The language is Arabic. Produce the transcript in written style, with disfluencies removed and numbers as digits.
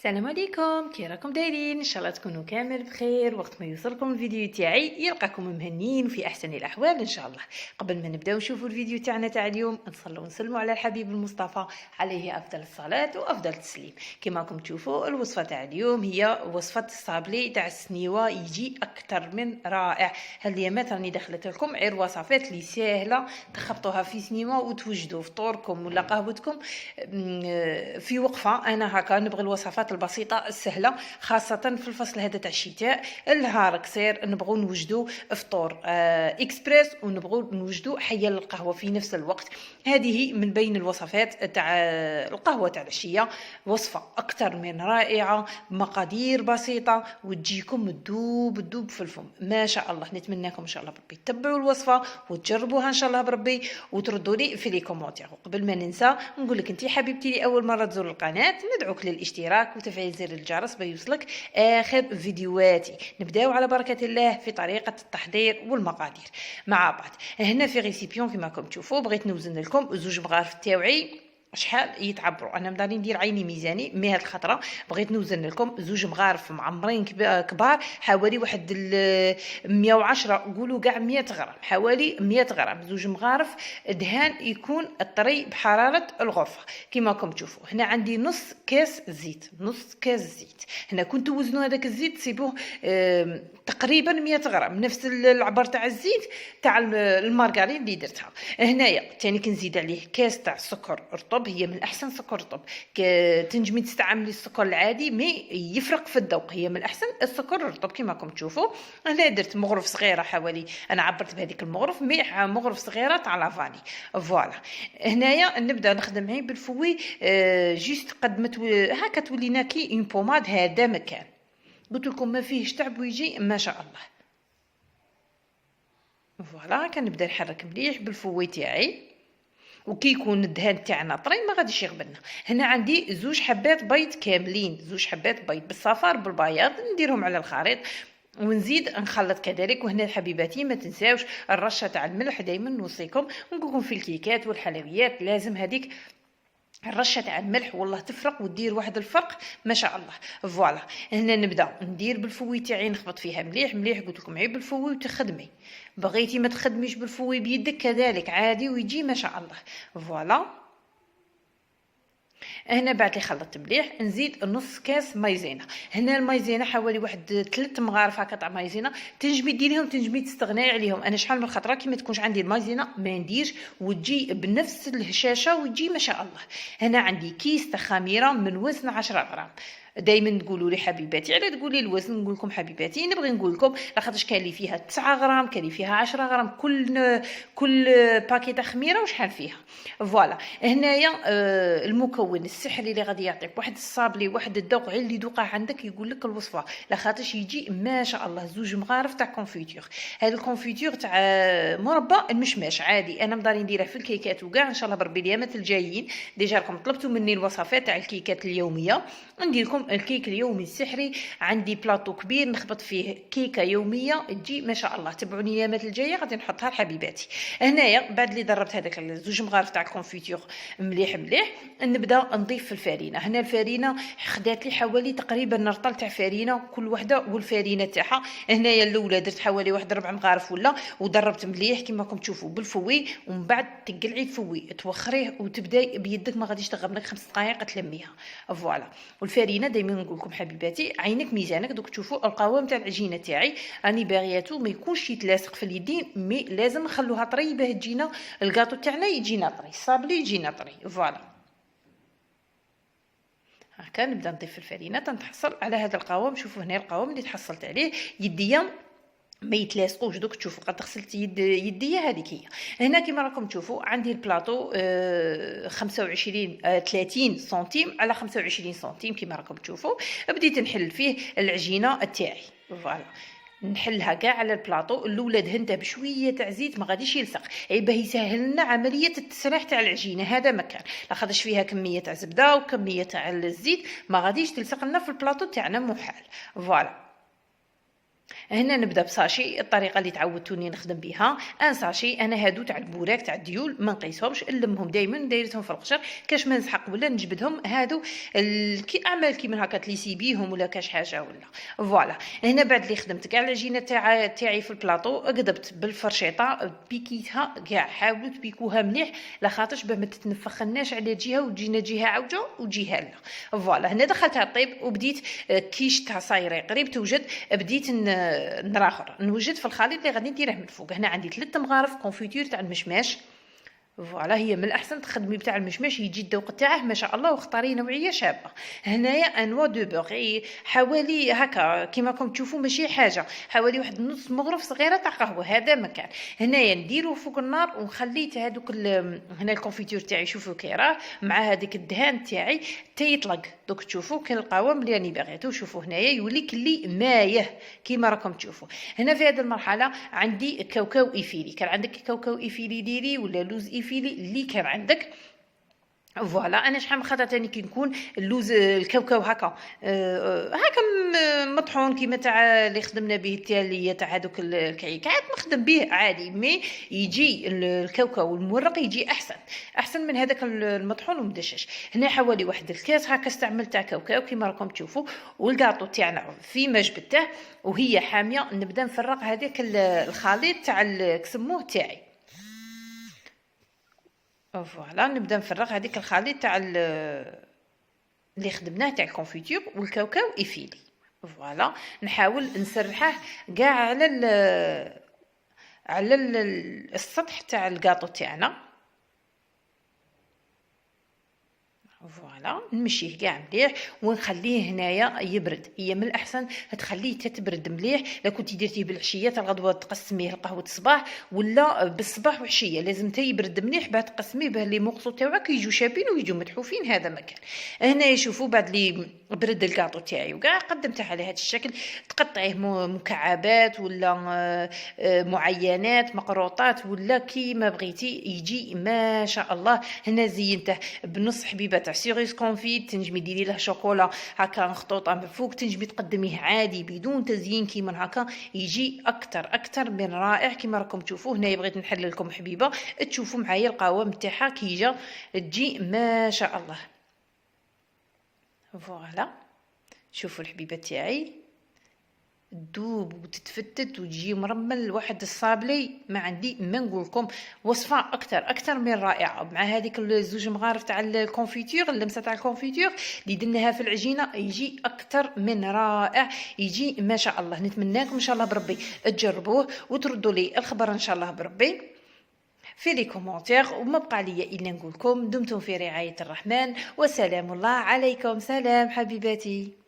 السلام عليكم، كي راكم دايرين؟ ان شاء الله تكونوا كامل بخير. وقت ما يوصلكم الفيديو تاعي يلقاكم مهنيين وفي احسن الاحوال ان شاء الله. قبل ما نبداو نشوفوا الفيديو تاعنا تاع اليوم، نصلوا ونسلموا على الحبيب المصطفى عليه افضل الصلاه وافضل التسليم. كما راكم تشوفوا الوصفه تاع اليوم هي وصفه الصابلي تاع السنيوه، يجي اكثر من رائع. هاد الايامات راني دخلت لكم غير وصفات اللي ساهله تخبطوها في سنيوه وتوجدوا فطوركم ولا قهوتكم في وقفه. انا هكا نبغي الوصفات البسيطه السهله، خاصه في الفصل هذا تاع الشتاء. النهار قصير نبغوا نوجدوا فطور اكسبريس ونبغوا نوجدوا حيه للقهوه في نفس الوقت. هذه من بين الوصفات تاع القهوه تاع العشيه، وصفه اكثر من رائعه، مقادير بسيطه وتجيكم تذوب في الفم ما شاء الله. نتمنىكم ان شاء الله بربي تتبعوا الوصفه وتجربوها ان شاء الله بربي وتردوا لي في لي كومونتير. وقبل ما ننسى نقول لك انت حبيبتي لي اول مره تزور القناه، ندعوك للاشتراك وتفعيل زر الجرس بيوصلك اخر فيديوهاتي. نبداو على بركه الله في طريقه التحضير والمقادير مع بعض. هنا في ريسيبيون كما راكم تشوفوا بغيت نوزن لكم زوج مغارف تاوعي شحال يتعبروا. انا مداني ندير عيني ميزاني مي هاد الخطره بغيت نوزن لكم زوج مغارف معمرين كبار، حوالي واحد 110 قولوا كاع 100 غرام، حوالي 100 غرام زوج مغارف دهان يكون الطري بحراره الغرفه. كما راكم تشوفوا هنا عندي نص كاس زيت، نص كاس زيت. هنا كنت توزنوا هذاك الزيت تسيبوه تقريبا 100 غرام، نفس العبر تاع الزيت تاع المارغرين اللي درتها. هنايا ثاني كنزيد عليه كاس تاع السكر رطب، هي من احسن سكر رطب. تنجمي تستعملي السكر العادي مي يفرق في الذوق، هي من احسن السكر الرطب. كما راكم تشوفوا انا درت مغرف صغيره، حوالي انا عبرت بهذيك المغرف مي مغرف صغيره تاع لافاني. فوالا هنايا نبدا نخدم معي بالفوي جيست قد ما هكا تولينا كي اون بوماد. هذا مكان قلت لكم ما فيهش تعب ويجي ما شاء الله. فوالا كنبدا نحرك مليح بالفوي تاعي، وكي يكون الدهان تاعنا طري ما غاديش يغبننا. هنا عندي زوج حبات بيض كاملين، زوج حبات بيض بالصفار بالبياض، نديرهم على الخليط ونزيد نخلط كذلك. وهنا حبيباتي ما تنساوش الرشه تاع الملح، دائما نوصيكم نقولكم في الكيكات والحلويات لازم هذيك الرشه تاع الملح والله تفرق ودير واحد الفرق ما شاء الله. فوالا هنا نبدا ندير بالفوي تاعي نخبط فيها مليح مليح. قلت لكم عيب بالفوي وتخدمي، بغيتي ما تخدميش بالفوي بيدك كذلك عادي ويجي ما شاء الله. فوالا هنا بعد لي خلطت مليح نزيد نص كاس مايزينا. هنا المايزينا حوالي واحد 3 مغارف هكا تاع مايزينا، تنجمي ديريهم تنجمي تستغناي عليهم. انا شحال من خطره كي ما تكونش عندي المايزينا ما نديرش وتجي بنفس الهشاشه وتجي ما شاء الله. هنا عندي كيس تاع خميره من وزن 10 غرام. دائما تقولوا لي حبيباتي على تقولي الوزن، نقول لكم حبيباتي نبغي نقول لكم لاخاطش كاين اللي فيها 9 غرام كاين اللي فيها 10 غرام، كل باكيت تاع خميره وشحال فيها. فوالا هنايا المكون السحري اللي غادي يعطيك واحد الصابلي واحد الذوق اللي دوقه عندك يقول لك الوصفه لاخاطش يجي ما شاء الله. زوج مغارف تاع كونفيتور، هذا الكونفيتور تاع مربى المشماش عادي انا مداري نديره في الكيكات وكاع ان شاء الله بربي اليامات الجايين. ديجا راكم طلبتوا مني الوصفات تاع الكيكات اليوميه، ندير لكم الكيك اليومي السحري. عندي بلاطو كبير نخبط فيه كيكه يوميه تجي ما شاء الله. تبعوني الايامات الجايه غادي نحطها لحبيباتي. هنايا بعد اللي دربت هذاك زوج مغارف تاع الكونفيتور مليح مليح نبدا نضيف الفرينه. هنا الفرينه خدات لي حوالي تقريبا رطل تاع فرينه كل وحده والفرينه تاعها. هنايا الاولى درت حوالي واحد 4 مغارف ولا، ودربت مليح كما راكم تشوفوا بالفوي. ومن بعد تقلعي الفوي توخريه وتبداي بيدك ما غاديش تغرب لك 5 دقائق تلميها. فوالا والفرينه دائما نقول لكم حبيباتي عينك ميزانك. دوك تشوفوا القوام تاع العجينه تاعي راني باغياتو ما يكونش يتلاصق في اليدين مي لازم نخلوها طري باه تجينا الكاطو تاعنا يجينا طري، الصابلي يجينا طري. فوالا هكا نبدا نضيف الفرينه تنحصل على هذا القوام. شوفوا هنا القوام اللي تحصلت عليه، يديا ما يتلاصقوش. دوك تشوفوا قد غسلت يديا هذيك هي. هنا كما راكم تشوفوا عندي البلاطو 25 30 سنتيم على 25 سنتيم كما راكم تشوفوا. بديت نحل فيه العجينه تاعي. فوالا نحلها كاع على البلاطو. الاولى دهنته بشويه تاع زيت ما غاديش يلصق، عيبه يسهل لنا عمليه التسريح تاع العجينه. هذا مكان لاخاطش فيها كميه تاع زبده وكميه تاع الزيت ما غاديش تلصق لنا في البلاطو تاعنا محال. فوالا هنا نبدا بساشي الطريقه اللي تعودتوني نخدم بها. ان ساشي انا هادو تاع البوراك تاع الديول ما نقيسهمش، نلمهم دائما دايرتهم في القشر كاش ما نسحق ولا نجبدهم. هادو كي اعمل كيما هكا تليسي بيهم ولا كاش حاجه ولا فوالا. هنا بعد اللي خدمت كاع العجينه تاعي في البلاطو، قدبت بالفرشيطه بيكيتها كاع، حاولوا تبيكوها مليح لاخاطرش باه ما تتنفخناش على جهه وتجينا جهه عوجه وجهه لا. فوالا هنا دخلتها طيب وبديت كيش تاع صايره قريب توجد، بديت نراخر نوجد في الخليط اللي غادي نديره من الفوق. هنا عندي 3 مغارف كونفيتور تاع المشماش. فوالا هي من الاحسن تخدمي بتاع المشماش يجي الذوق تاعه ما شاء الله، واختاري نوعيه شابه. هنايا انوا دو بوغ حوالي هكا كيما راكم تشوفوا ماشي حاجه، حوالي واحد نص مغرف صغيره تاع قهوه هذا مكان. هنايا نديرو فوق النار ونخليت هذوك هنا الكونفيتور تاعي شوفوا كي راه مع هذيك الدهان تاعي تيطلق. دوك تشوفوا كي القوام اللي راني باغيتو، شوفوا هنايا يولي كلي مايه كيما راكم تشوفوا. هنا في هذه المرحله عندي كاوكاو ايفيلي، كان عندك كاوكاو ايفيلي ديري ولا لوز ايفيلي اللي كان عندك. فوالا انا شحال من خطره تاني كي نكون اللوز الكاوكاو هكا هكا مطحون كيما تاع اللي خدمنا به التاليه تاع هذوك الكعكات نخدم به عادي، مي يجي الكاوكاو المورق يجي احسن من هذاك المطحون ومدشش. هنا حوالي واحد الكاس هكا استعملت تاع كاوكاو كيما راكم تشوفوا، والكاطو تاعنا في ما جبدته وهي حاميه. نبدا نفرغ هذاك الخليط تاع الكسموه تاعي. فوالا نبدا نفرغ هذيك الخليط تاع اللي خدمناه تاع الكونفيتور والكاوكاو ايفيلي. فوالا نحاول نسرحه كاع على السطح تاع الكاطو تاعنا. فوالا نمشيه كاع مليح ونخليه هنايا يبرد. هي من الاحسن تخليه تتبرد مليح. لا كنتي درتيه بالعشيه تاع الغدوه تقسميه لقهوه الصباح، ولا بالصباح وعشيه لازم يبرد مليح باه تقسميه باه لي مورسو تاعك يجوا شابين ويجوا مدحوفين. هذا مكان. هنا يشوفوا بعد لي برد الكاطو تاعي وكاع قدمته على هذا الشكل. تقطعيه مكعبات ولا معينات مقروطات ولا كيما بغيتي يجي ما شاء الله. هنا زينته بنص حبيبه تاع سيريس كونفيت، تنجمي ديري له شوكولا هكا مخطوطه من فوق، تنجمي تقدميه عادي بدون تزيين كيما هكا يجي اكثر من رائع كيما راكم تشوفوا. هنا بغيت نحل لكم حبيبه تشوفوا معايا القوام تاعها كي جا تجي ما شاء الله. فوالا شوفوا الحبيبه تاعي تذوب وتتفتت وتجي مرمل واحد الصابلي ما عندي ما نقول لكم. وصفه اكثر من رائعه مع هذيك الزوج مغارف تاع الكونفيتور، اللمسه تاع الكونفيتور اللي درناها في العجينه يجي اكثر من رائع، يجي ما شاء الله. نتمناكم ان شاء الله بربي تجربوه وتردوا لي الخبر ان شاء الله بربي في لي كومونتير. وما بقى لي الا نقول لكم دمتم في رعايه الرحمن وسلام الله عليكم. سلام حبيباتي.